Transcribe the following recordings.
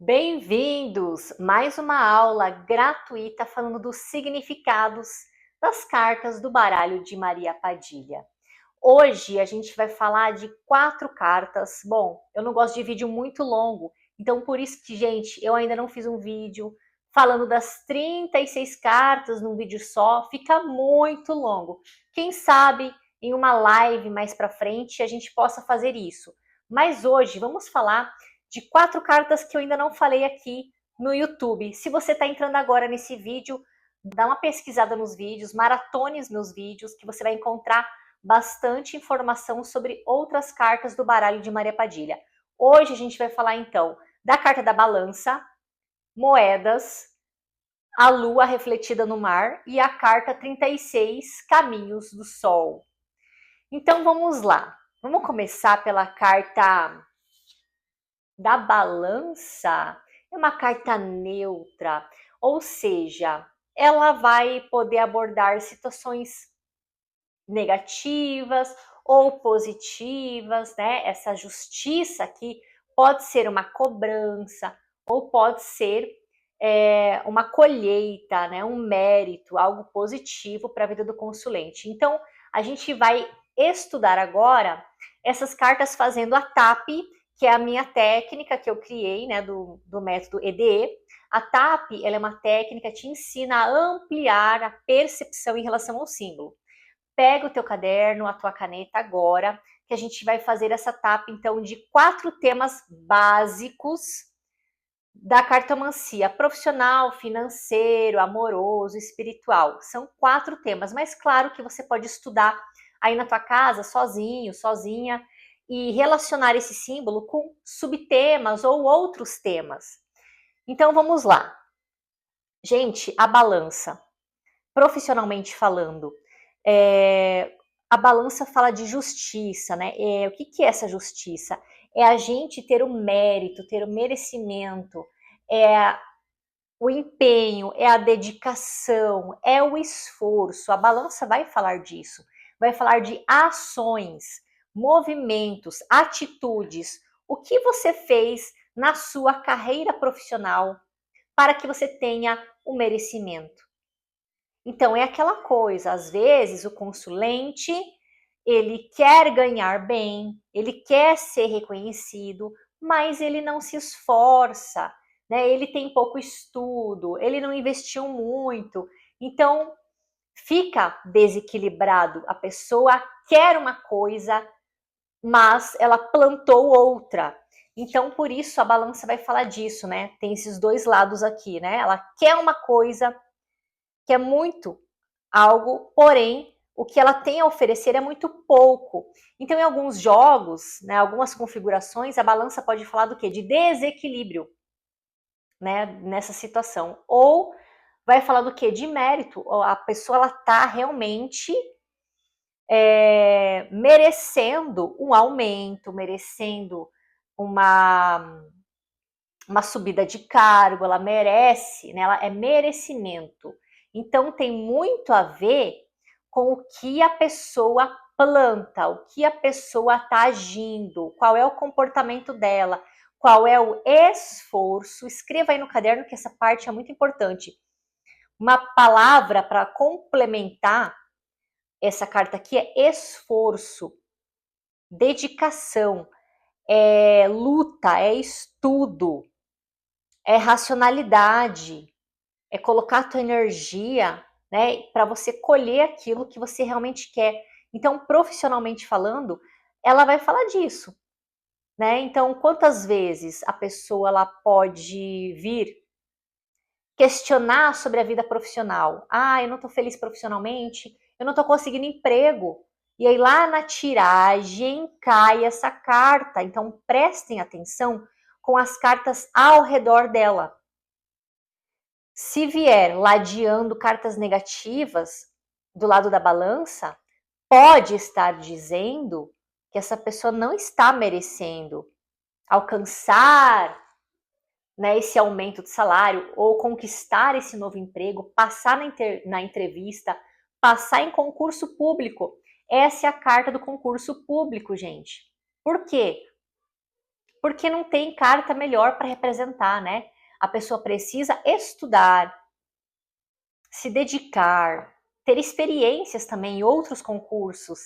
Bem-vindos! Mais uma aula gratuita falando dos significados das cartas do baralho de Maria Padilha. Hoje a gente vai falar de 4 cartas. Bom, eu não gosto de vídeo muito longo, então por isso que, gente, eu ainda não fiz um vídeo falando das 36 cartas num vídeo só, fica muito longo. Quem sabe em uma live mais para frente a gente possa fazer isso. Mas hoje vamos falar de 4 cartas que eu ainda não falei aqui no YouTube. Se você está entrando agora nesse vídeo, dá uma pesquisada nos vídeos, maratone os meus vídeos, que você vai encontrar bastante informação sobre outras cartas do baralho de Maria Padilha. Hoje a gente vai falar então da carta da balança, moedas, a lua refletida no mar e a carta 36, caminhos do sol. Então vamos lá. Vamos começar pela carta da balança. É uma carta neutra, ou seja, ela vai poder abordar situações negativas ou positivas, né? Essa justiça aqui pode ser uma cobrança ou pode ser uma colheita, né? Um mérito, algo positivo para a vida do consulente. Então, a gente vai estudar agora essas cartas fazendo a TAP, que é a minha técnica que eu criei, né, do método EDE. A TAP, ela é uma técnica que te ensina a ampliar a percepção em relação ao símbolo. Pega o teu caderno, a tua caneta agora, que a gente vai fazer essa TAP, então, de 4 temas básicos da cartomancia: profissional, financeiro, amoroso, espiritual. São 4 temas, mas claro que você pode estudar aí na tua casa, sozinho, sozinha, e relacionar esse símbolo com subtemas ou outros temas. Então, vamos lá. Gente, a balança, profissionalmente falando, a balança fala de justiça, né? O que é essa justiça? É a gente ter o mérito, ter o merecimento, é o empenho, é a dedicação, é o esforço. A balança vai falar disso, vai falar de ações, movimentos, atitudes. O que você fez na sua carreira profissional para que você tenha o merecimento? Então, é aquela coisa, às vezes o consulente, ele quer ganhar bem, ele quer ser reconhecido, mas ele não se esforça, né? Ele tem pouco estudo, ele não investiu muito, então fica desequilibrado. A pessoa quer uma coisa, mas ela plantou outra. Então, por isso a balança vai falar disso, né? Tem esses dois lados aqui, né? Ela quer uma coisa que é muito algo, porém, o que ela tem a oferecer é muito pouco. Então, em alguns jogos, né, algumas configurações, a balança pode falar do quê? De desequilíbrio, né, nessa situação. Ou vai falar do quê? De mérito. A pessoa ela está realmente merecendo um aumento, merecendo uma, uma subida de cargo, ela merece, né, ela é merecimento. Então, tem muito a ver com o que a pessoa planta, o que a pessoa está agindo, qual é o comportamento dela, qual é o esforço. Escreva aí no caderno que essa parte é muito importante. Uma palavra para complementar essa carta aqui é esforço, dedicação, é luta, é estudo, é racionalidade, é colocar a tua energia, né, para você colher aquilo que você realmente quer. Então, profissionalmente falando, ela vai falar disso, né? Então, quantas vezes a pessoa ela pode vir questionar sobre a vida profissional? Ah, eu não estou feliz profissionalmente, eu não estou conseguindo emprego. E aí lá na tiragem cai essa carta. Então, prestem atenção com as cartas ao redor dela. Se vier ladeando cartas negativas do lado da balança, pode estar dizendo que essa pessoa não está merecendo alcançar, né, esse aumento de salário ou conquistar esse novo emprego, passar na entrevista, passar em concurso público. Essa é a carta do concurso público, gente. Por quê? porque não tem carta melhor para representar, né? A pessoa precisa estudar, se dedicar, ter experiências também em outros concursos,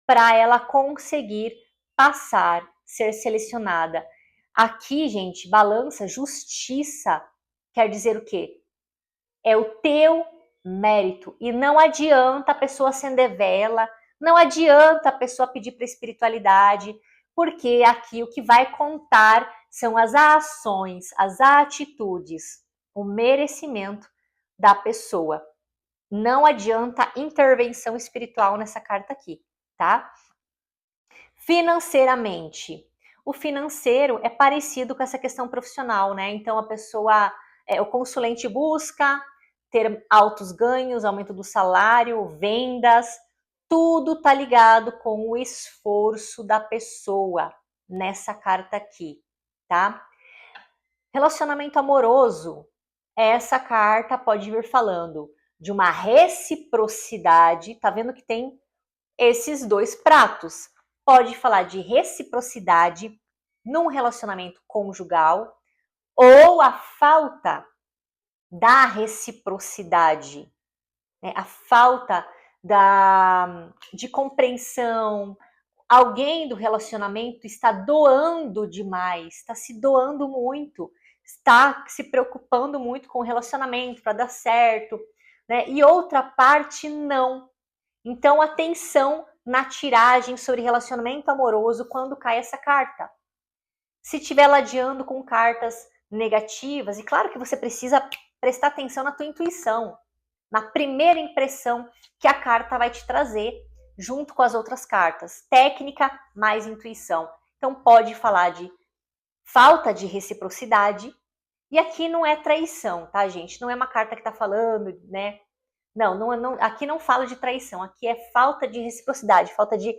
para ela conseguir passar, ser selecionada. Aqui, gente, balança, justiça, quer dizer o quê? É o teu mérito. E não adianta a pessoa acender vela, não adianta a pessoa pedir para a espiritualidade, porque aqui o que vai contar são as ações, as atitudes, o merecimento da pessoa. Não adianta intervenção espiritual nessa carta aqui, tá? Financeiramente. O financeiro é parecido com essa questão profissional, né? Então a pessoa, o consulente busca ter altos ganhos, aumento do salário, vendas, tudo tá ligado com o esforço da pessoa nessa carta aqui, tá? Relacionamento amoroso, essa carta pode vir falando de uma reciprocidade, tá vendo que tem esses dois pratos. Pode falar de reciprocidade num relacionamento conjugal ou a falta da reciprocidade, né? A falta de compreensão. Alguém do relacionamento está doando demais, está se doando muito, está se preocupando muito com o relacionamento para dar certo, né? E outra parte não. Então, atenção na tiragem sobre relacionamento amoroso quando cai essa carta. Se estiver ladeando com cartas negativas, e claro que você precisa prestar atenção na tua intuição, na primeira impressão que a carta vai te trazer, junto com as outras cartas. Técnica mais intuição. Então, pode falar de falta de reciprocidade, e aqui não é traição, tá, gente? Não é uma carta que tá falando, né? Não, aqui não fala de traição, aqui é falta de reciprocidade, falta de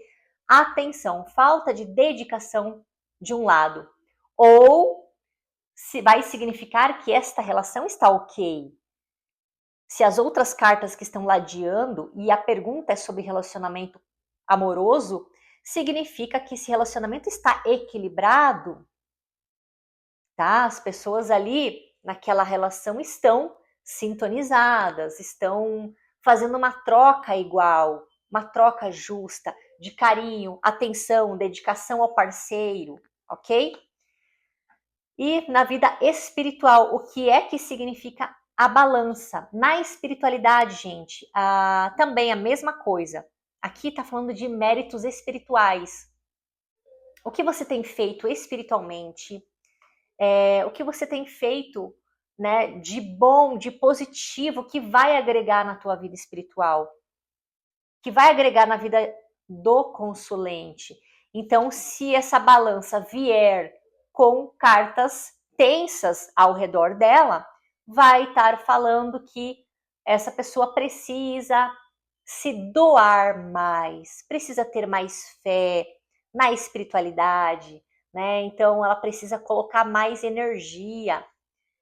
atenção, falta de dedicação de um lado. Ou se vai significar que esta relação está ok. Se as outras cartas que estão ladeando, e a pergunta é sobre relacionamento amoroso, significa que esse relacionamento está equilibrado, tá? As pessoas ali naquela relação estão sintonizadas, estão fazendo uma troca igual, uma troca justa, de carinho, atenção, dedicação ao parceiro, ok? E na vida espiritual, o que é que significa a balança? Na espiritualidade, gente, também a mesma coisa. Aqui está falando de méritos espirituais. O que você tem feito espiritualmente? O que você tem feito, né, de bom, de positivo, que vai agregar na tua vida espiritual, que vai agregar na vida do consulente. Então, se essa balança vier com cartas tensas ao redor dela, vai estar falando que essa pessoa precisa se doar mais, precisa ter mais fé na espiritualidade, né? Então ela precisa colocar mais energia,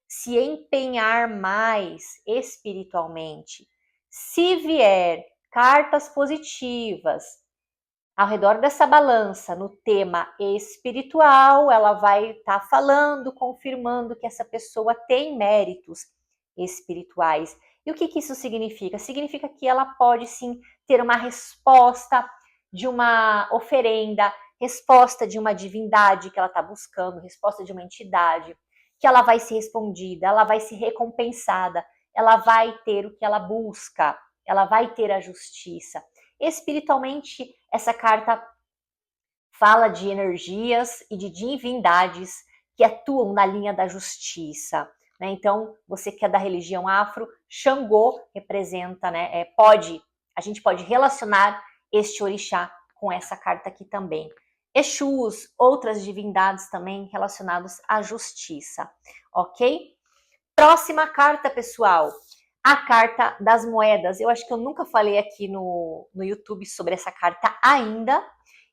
se empenhar mais espiritualmente. Se vier cartas positivas ao redor dessa balança no tema espiritual, ela vai estar falando, confirmando que essa pessoa tem méritos espirituais. E o que isso significa? Significa que ela pode sim ter uma resposta de uma oferenda, resposta de uma divindade que ela está buscando, resposta de uma entidade, que ela vai ser respondida, ela vai ser recompensada, ela vai ter o que ela busca, ela vai ter a justiça. Espiritualmente, essa carta fala de energias e de divindades que atuam na linha da justiça, né? Então, você que é da religião afro, Xangô representa, né? A gente pode relacionar este orixá com essa carta aqui também. Exus, outras divindades também relacionadas à justiça, ok? Próxima carta, pessoal. A carta das moedas. Eu acho que eu nunca falei aqui no YouTube sobre essa carta ainda.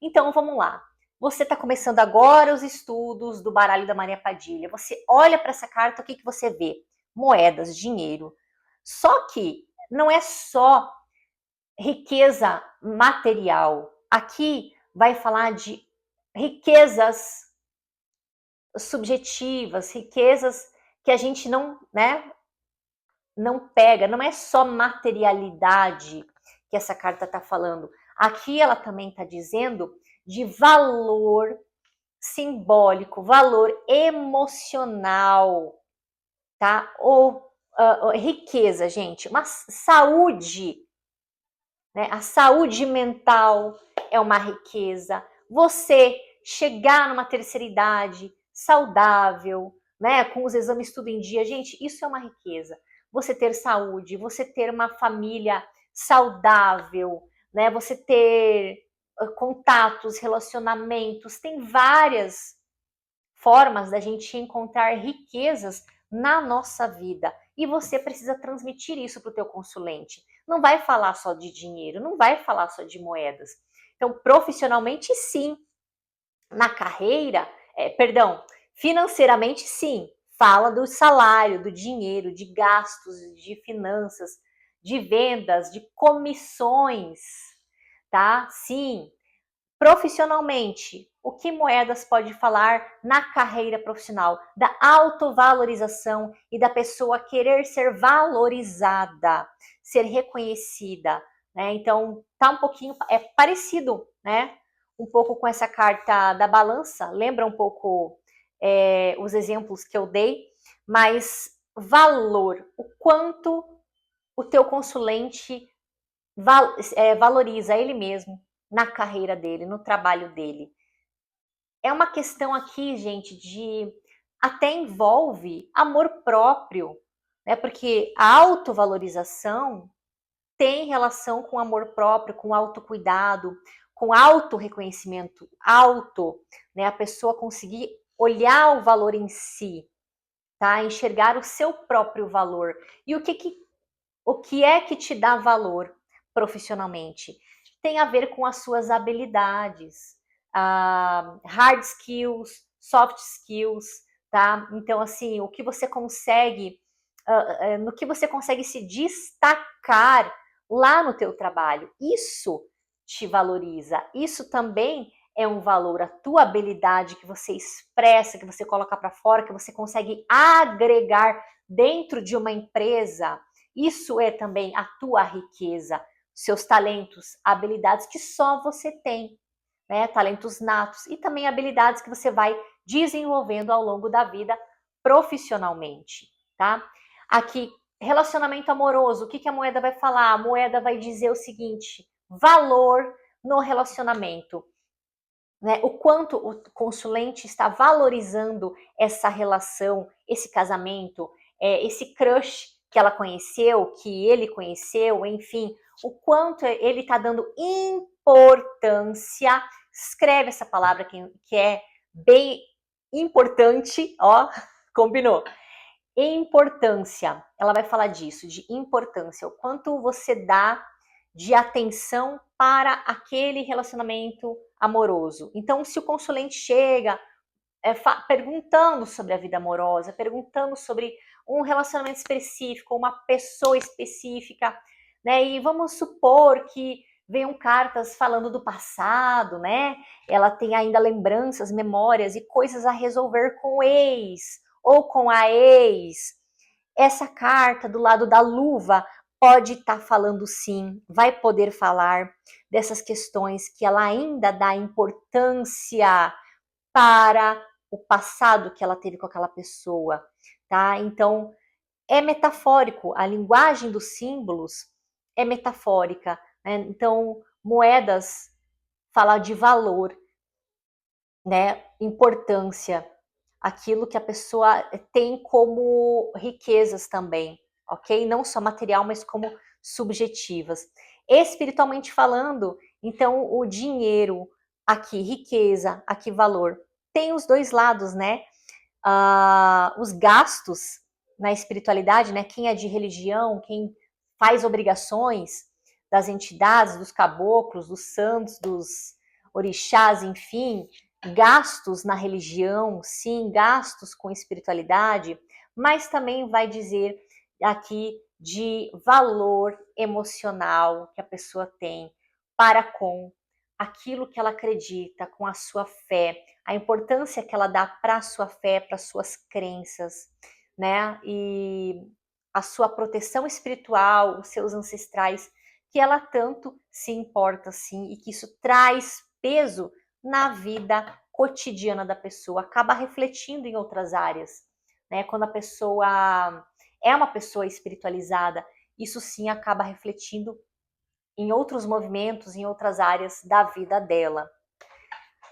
Então, vamos lá. Você está começando agora os estudos do baralho da Maria Padilha. Você olha para essa carta, o que você vê? Moedas, dinheiro. Só que não é só riqueza material. Aqui vai falar de riquezas subjetivas, riquezas que a gente não, né, não pega, não é só materialidade que essa carta está falando. Aqui ela também está dizendo de valor simbólico, valor emocional, tá? Ou riqueza, gente, uma saúde, né? A saúde mental é uma riqueza. Você chegar numa terceira idade saudável, né? Com os exames tudo em dia, gente, isso é uma riqueza. Você ter saúde, você ter uma família saudável, né? Você ter contatos, relacionamentos, tem várias formas da gente encontrar riquezas na nossa vida. E você precisa transmitir isso para o teu consulente. Não vai falar só de dinheiro, não vai falar só de moedas. Então, profissionalmente, sim. Na carreira, financeiramente, sim. Fala do salário, do dinheiro, de gastos, de finanças, de vendas, de comissões, tá? Sim. Profissionalmente, o que Moedas pode falar na carreira profissional? Da autovalorização e da pessoa querer ser valorizada, ser reconhecida, né? Então, tá um pouquinho, é parecido, né? Um pouco com essa carta da balança, lembra um pouco os exemplos que eu dei, mas valor, o quanto o teu consulente valoriza ele mesmo, na carreira dele, no trabalho dele. É uma questão aqui, gente, de até envolve amor próprio, né? Porque a autovalorização tem relação com amor próprio, com autocuidado, com autorreconhecimento, né? A pessoa conseguir olhar o valor em si, tá? Enxergar o seu próprio valor. E o que é que te dá valor profissionalmente? Tem a ver com as suas habilidades, hard skills, soft skills, tá? Então, assim, o que você consegue, no que você consegue se destacar lá no teu trabalho, isso te valoriza. Isso também é um valor, a tua habilidade que você expressa, que você coloca para fora, que você consegue agregar dentro de uma empresa. Isso é também a tua riqueza, seus talentos, habilidades que só você tem, né? Talentos natos e também habilidades que você vai desenvolvendo ao longo da vida profissionalmente, tá? Aqui, relacionamento amoroso, o que a moeda vai falar? A moeda vai dizer o seguinte: valor no relacionamento. Né, o quanto o consulente está valorizando essa relação, esse casamento, esse crush que ela conheceu, que ele conheceu, enfim, o quanto ele está dando importância. Escreve essa palavra que é bem importante, ó, combinou. Importância, ela vai falar disso, de importância, o quanto você dá de atenção para aquele relacionamento amoroso. Então, se o consulente chega perguntando sobre a vida amorosa, perguntando sobre um relacionamento específico, uma pessoa específica, né? E vamos supor que venham cartas falando do passado, né? Ela tem ainda lembranças, memórias e coisas a resolver com o ex ou com a ex. Essa carta do lado da luva pode estar falando sim, vai poder falar dessas questões que ela ainda dá importância para o passado que ela teve com aquela pessoa, tá? Então, é metafórico, a linguagem dos símbolos é metafórica, né? Então, moedas fala de valor, né? Importância, aquilo que a pessoa tem como riquezas também, ok? Não só material, mas como subjetivas. Espiritualmente falando, então o dinheiro, aqui riqueza, aqui valor, tem os dois lados, né? Os gastos na espiritualidade, né? Quem é de religião, quem faz obrigações das entidades, dos caboclos, dos santos, dos orixás, enfim, gastos na religião, sim, gastos com espiritualidade, mas também vai dizer aqui de valor emocional que a pessoa tem para com aquilo que ela acredita, com a sua fé, a importância que ela dá para a sua fé, para suas crenças, né? E a sua proteção espiritual, os seus ancestrais, que ela tanto se importa assim e que isso traz peso na vida cotidiana da pessoa, acaba refletindo em outras áreas, né? Quando a pessoa é uma pessoa espiritualizada, isso sim acaba refletindo em outros movimentos, em outras áreas da vida dela.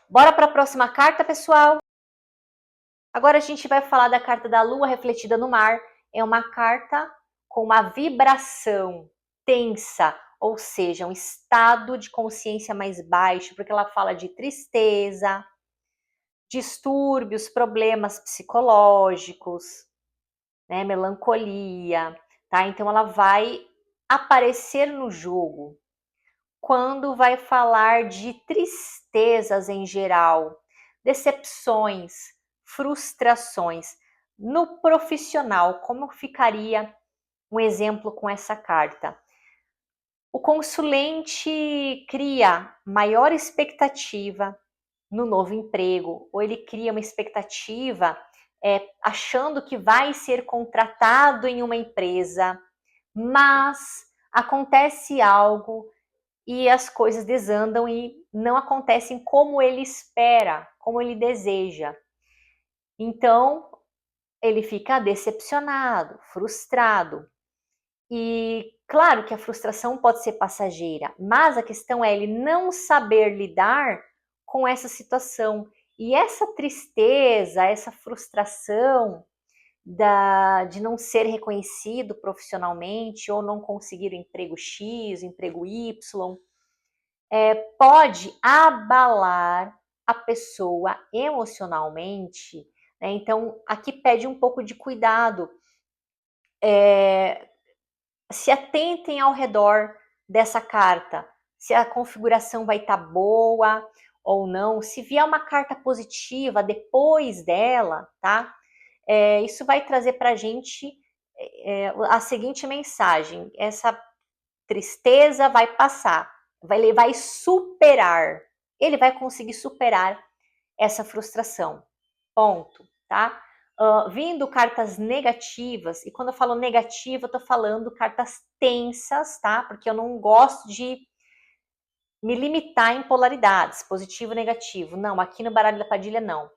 Bora para a próxima carta, pessoal? Agora a gente vai falar da carta da Lua refletida no mar. É uma carta com uma vibração tensa, ou seja, um estado de consciência mais baixo, porque ela fala de tristeza, distúrbios, problemas psicológicos, né, melancolia, tá? Então ela vai aparecer no jogo quando vai falar de tristezas em geral, decepções, frustrações. No profissional, como ficaria um exemplo com essa carta? O consulente cria maior expectativa no novo emprego, ou ele cria uma expectativa achando que vai ser contratado em uma empresa, mas acontece algo e as coisas desandam e não acontecem como ele espera, como ele deseja. Então, ele fica decepcionado, frustrado. E claro que a frustração pode ser passageira, mas a questão é ele não saber lidar com essa situação. E essa tristeza, essa frustração de não ser reconhecido profissionalmente ou não conseguir o emprego X, o emprego Y, pode abalar a pessoa emocionalmente, né? Então, aqui pede um pouco de cuidado. Se atentem ao redor dessa carta, se a configuração vai estar boa ou não. Se vier uma carta positiva depois dela, tá? Isso vai trazer para a gente a seguinte mensagem: essa tristeza vai passar, ele vai superar, ele vai conseguir superar essa frustração. Ponto, tá? Vindo cartas negativas, e quando eu falo negativa, eu tô falando cartas tensas, tá? Porque eu não gosto de me limitar em polaridades, positivo e negativo. Não, aqui no baralho da Padilha, não.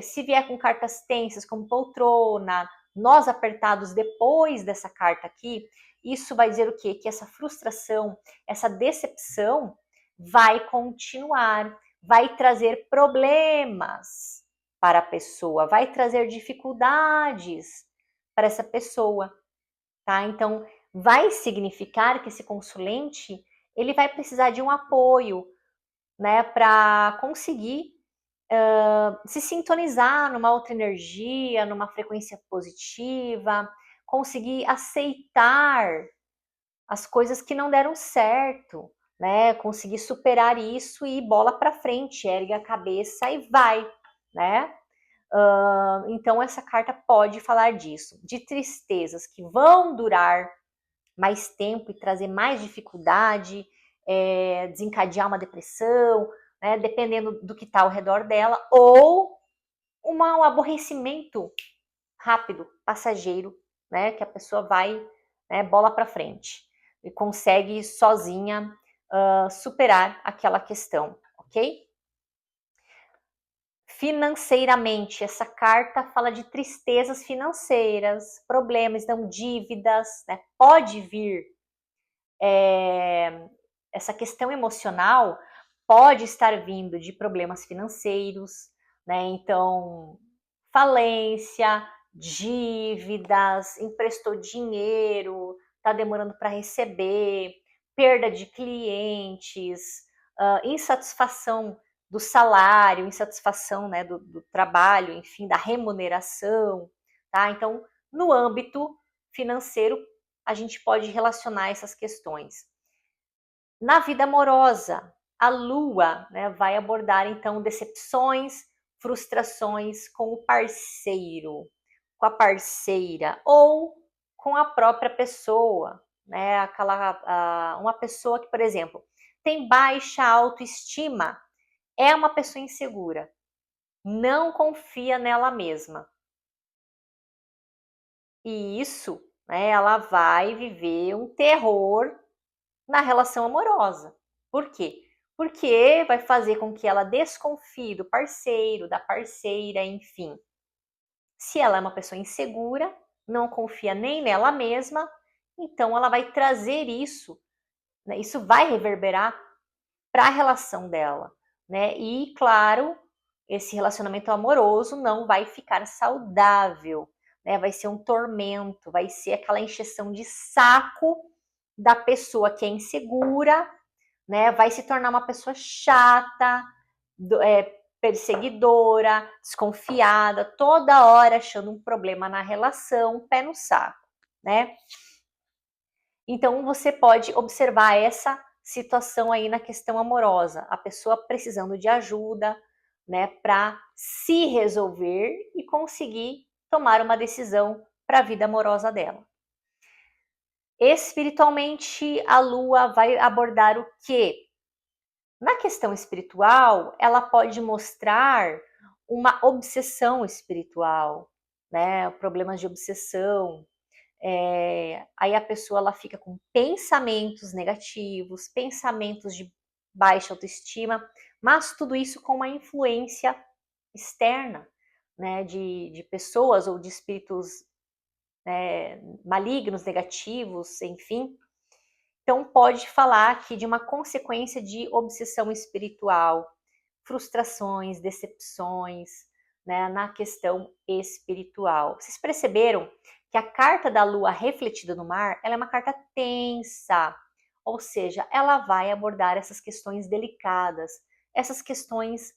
Se vier com cartas tensas, como poltrona, nós apertados depois dessa carta aqui, isso vai dizer o quê? Que essa frustração, essa decepção vai continuar, vai trazer problemas para a pessoa, vai trazer dificuldades para essa pessoa, tá? Então, vai significar que esse consulente ele vai precisar de um apoio, né, para conseguir se sintonizar numa outra energia, numa frequência positiva, conseguir aceitar as coisas que não deram certo, né? Conseguir superar isso e bola para frente, ergue a cabeça e vai, né? Então essa carta pode falar disso, de tristezas que vão durar mais tempo e trazer mais dificuldade, desencadear uma depressão, né, dependendo do que está ao redor dela, ou um aborrecimento rápido, passageiro, né, que a pessoa vai, né, bola para frente e consegue sozinha superar aquela questão, ok? Financeiramente, essa carta fala de tristezas financeiras, problemas, não dívidas, né? Pode vir essa questão emocional pode estar vindo de problemas financeiros, né? Então, falência, dívidas, emprestou dinheiro, está demorando para receber, perda de clientes, insatisfação do salário, insatisfação, né, do trabalho, enfim, da remuneração, tá? Então, no âmbito financeiro, a gente pode relacionar essas questões. Na vida amorosa, a Lua, né, vai abordar então decepções, frustrações com o parceiro, com a parceira ou com a própria pessoa, né? Uma pessoa que, por exemplo, tem baixa autoestima, é uma pessoa insegura, não confia nela mesma. E isso, né, ela vai viver um terror na relação amorosa. Por quê? Porque vai fazer com que ela desconfie do parceiro, da parceira, enfim. Se ela é uma pessoa insegura, não confia nem nela mesma, então ela vai trazer isso, né? Isso vai reverberar para a relação dela, né? E claro, esse relacionamento amoroso não vai ficar saudável, né? Vai ser um tormento, vai ser aquela encheção de saco da pessoa que é insegura, né? Vai se tornar uma pessoa chata, perseguidora, desconfiada, toda hora achando um problema na relação, pé no saco, né? Então você pode observar essa situação aí na questão amorosa, a pessoa precisando de ajuda, né, para se resolver e conseguir tomar uma decisão para a vida amorosa dela. Espiritualmente, a Lua vai abordar o quê? Na questão espiritual, ela pode mostrar uma obsessão espiritual, né? Problemas de obsessão. Aí a pessoa ela fica com pensamentos negativos, pensamentos de baixa autoestima, mas tudo isso com uma influência externa, né? De pessoas ou de espíritos, né, malignos, negativos, enfim. Então, pode falar aqui de uma consequência de obsessão espiritual, frustrações, decepções, né, na questão espiritual. Vocês perceberam que a carta da Lua refletida no mar, ela é uma carta tensa, ou seja, ela vai abordar essas questões delicadas, essas questões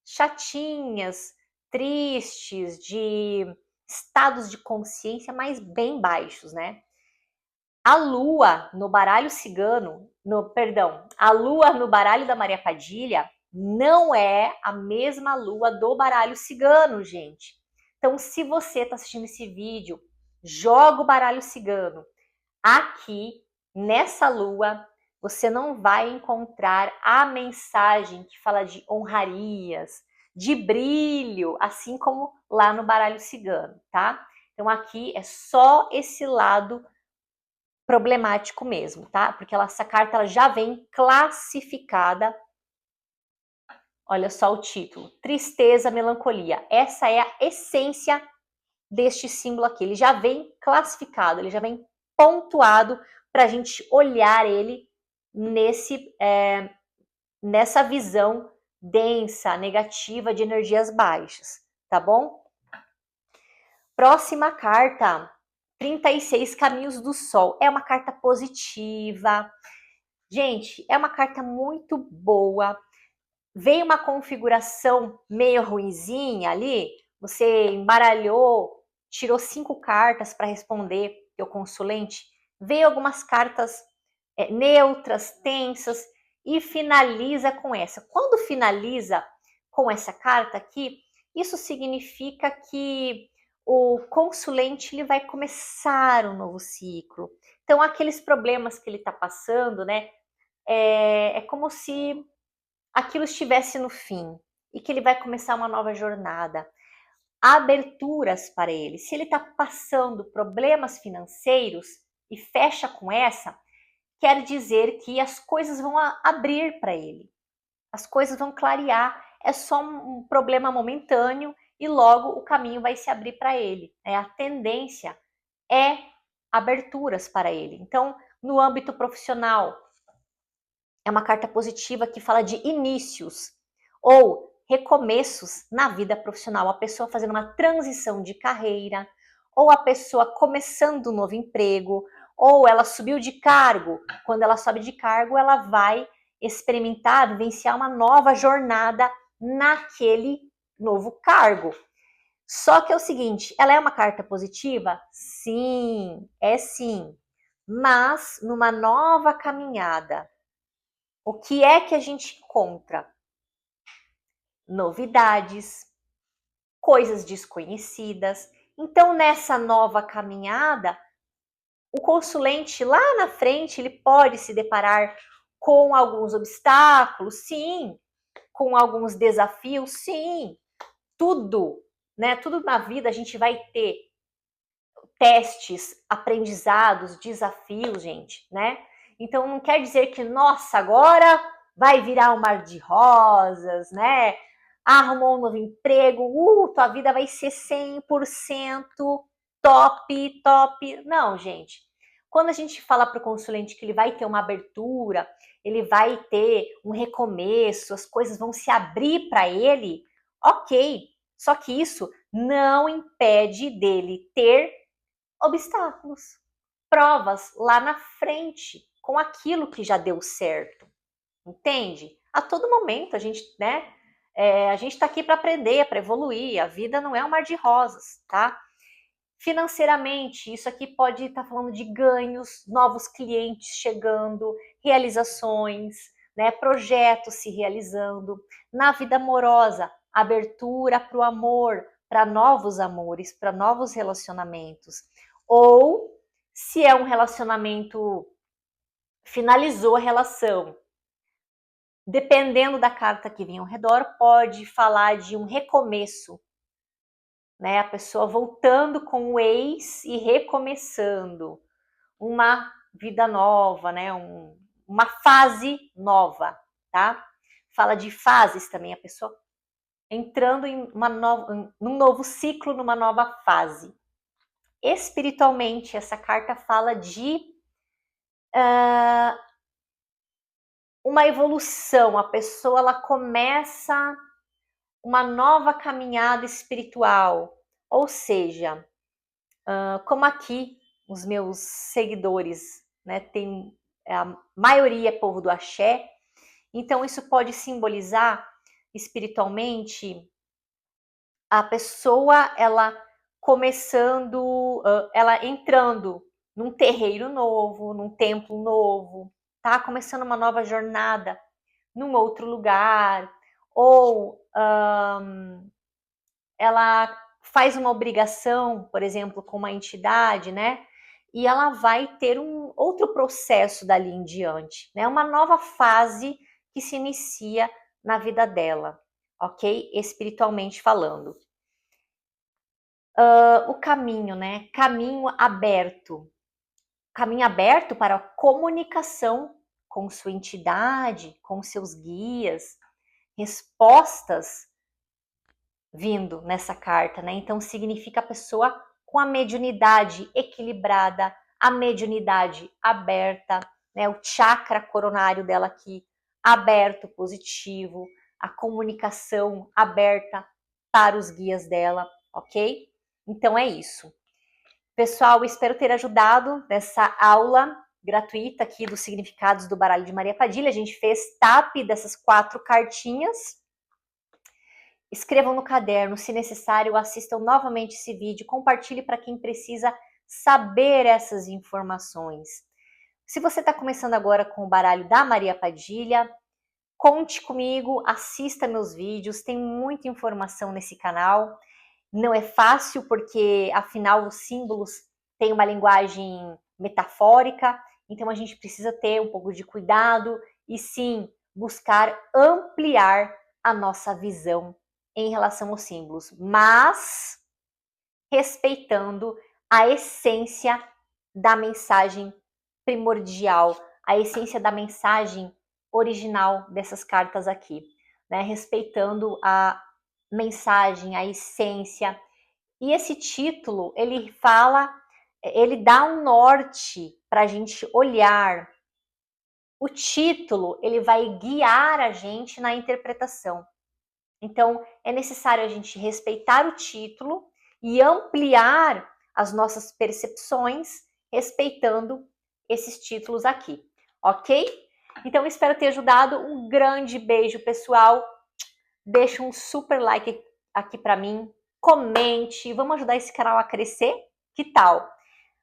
chatinhas, tristes, de estados de consciência mais bem baixos, né? A lua no baralho cigano, a lua no baralho da Maria Padilha não é a mesma lua do baralho cigano, gente. Então, se você está assistindo esse vídeo, joga o baralho cigano. Aqui, nessa lua, você não vai encontrar a mensagem que fala de honrarias, de brilho, assim como lá no baralho cigano, tá? Então, aqui é só esse lado problemático mesmo, tá? Porque essa carta ela já vem classificada. Olha só o título: Tristeza, Melancolia. Essa é a essência deste símbolo aqui. Ele já vem classificado, ele já vem pontuado para a gente olhar ele nessa visão densa, negativa, de energias baixas, tá bom? Próxima carta, 36 Caminhos do Sol. É uma carta positiva. Gente, é uma carta muito boa. Veio uma configuração meio ruinzinha ali. Você embaralhou, tirou 5 cartas para responder teu consulente. Veio algumas cartas neutras, tensas e finaliza com essa. Quando finaliza com essa carta aqui, isso significa que o consulente ele vai começar um novo ciclo. Então, aqueles problemas que ele está passando, né? É como se aquilo estivesse no fim e que ele vai começar uma nova jornada. Há aberturas para ele. Se ele está passando problemas financeiros e fecha com essa, quer dizer que as coisas vão abrir para ele. As coisas vão clarear. É só um problema momentâneo e logo o caminho vai se abrir para ele. A tendência é aberturas para ele. Então, no âmbito profissional, é uma carta positiva que fala de inícios ou recomeços na vida profissional. A pessoa fazendo uma transição de carreira, ou a pessoa começando um novo emprego, ou ela subiu de cargo. Quando ela sobe de cargo, ela vai experimentar, vivenciar uma nova jornada naquele novo cargo. Só que é o seguinte, ela é uma carta positiva? Sim, é sim. Mas numa nova caminhada. O que é que a gente encontra? Novidades, coisas desconhecidas. Então, nessa nova caminhada, o consulente lá na frente, ele pode se deparar com alguns obstáculos, sim, com alguns desafios, sim, tudo, né? Tudo na vida a gente vai ter testes, aprendizados, desafios, gente, né? Então não quer dizer que, nossa, agora vai virar um mar de rosas, né? Arrumou um novo emprego, tua vida vai ser 100% top, top. Não, gente. Quando a gente fala para o consulente que ele vai ter uma abertura, ele vai ter um recomeço, as coisas vão se abrir para ele, ok. Só que isso não impede dele ter obstáculos, provas lá na frente, com aquilo que já deu certo, entende? A todo momento a gente, né? A gente está aqui para aprender, para evoluir. A vida não é um mar de rosas, tá? Financeiramente, isso aqui pode estar falando de ganhos, novos clientes chegando, realizações, né? Projetos se realizando. Na vida amorosa, abertura para o amor, para novos amores, para novos relacionamentos. Ou se é um relacionamento, finalizou a relação, dependendo da carta que vem ao redor, pode falar de um recomeço, né? A pessoa voltando com o ex e recomeçando uma vida nova, né? Uma fase nova, tá? Fala de fases também, a pessoa entrando em num novo ciclo, numa nova fase. Espiritualmente, essa carta fala de uma evolução. A pessoa ela começa uma nova caminhada espiritual, ou seja, como aqui os meus seguidores, né, tem a maioria é povo do axé, então isso pode simbolizar espiritualmente a pessoa ela começando, ela entrando num terreiro novo, num templo novo, tá? Começando uma nova jornada num outro lugar, ou ela faz uma obrigação, por exemplo, com uma entidade, né? E ela vai ter um outro processo dali em diante, né? Uma nova fase que se inicia na vida dela, ok? Espiritualmente falando. O caminho, né? Caminho aberto. Caminho aberto para a comunicação com sua entidade, com seus guias, respostas vindo nessa carta, né? Então significa a pessoa com a mediunidade equilibrada, a mediunidade aberta, né? O chakra coronário dela aqui aberto, positivo, a comunicação aberta para os guias dela, ok? Então é isso. Pessoal, espero ter ajudado nessa aula gratuita aqui dos significados do baralho de Maria Padilha. A gente fez tap dessas 4 cartinhas. Escrevam no caderno, se necessário, assistam novamente esse vídeo, compartilhe para quem precisa saber essas informações. Se você está começando agora com o baralho da Maria Padilha, conte comigo, assista meus vídeos, tem muita informação nesse canal. Não é fácil porque, afinal, os símbolos têm uma linguagem metafórica, então a gente precisa ter um pouco de cuidado e sim buscar ampliar a nossa visão em relação aos símbolos, mas respeitando a essência da mensagem primordial, a essência da mensagem original dessas cartas aqui, né? Respeitando a mensagem, a essência. E esse título, ele fala, ele dá um norte para a gente olhar. O título, ele vai guiar a gente na interpretação. Então, é necessário a gente respeitar o título e ampliar as nossas percepções respeitando esses títulos aqui, ok? Então, espero ter ajudado. Um grande beijo, pessoal. Deixa um super like aqui para mim. Comente. Vamos ajudar esse canal a crescer? Que tal?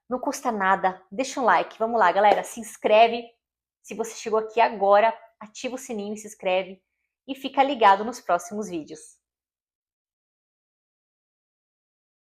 Não custa nada. Deixa um like. Vamos lá, galera. Se inscreve. Se você chegou aqui agora, ativa o sininho e se inscreve. E fica ligado nos próximos vídeos.